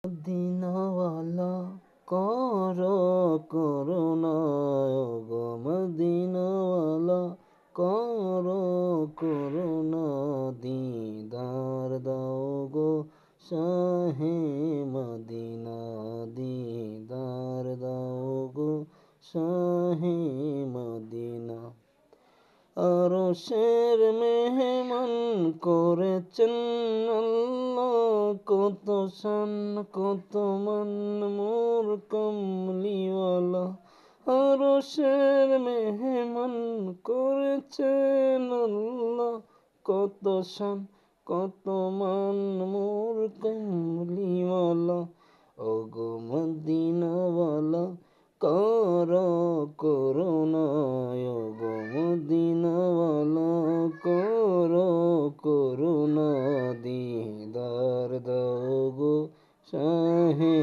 মদিনাওয়ালা করো করুণা, গো মদিনাওয়ালা করো করুণা, দিদার দাও গো শাহে মদিনা, দিদার দাও গো শাহে মদিনা। আরশের মেহমান করেছেন আল্লাহ, কত শান কত মান মোর কমলিওয়ালা। আরশের মেহমান করেছেন আল্লাহ, কত শান কত মান মোর কমলিওয়ালা। ওগো মদিনাওয়ালা করো করুণা, ওগো মদিনাওয়ালা করো করুণা, দিদার দাও গো শাহে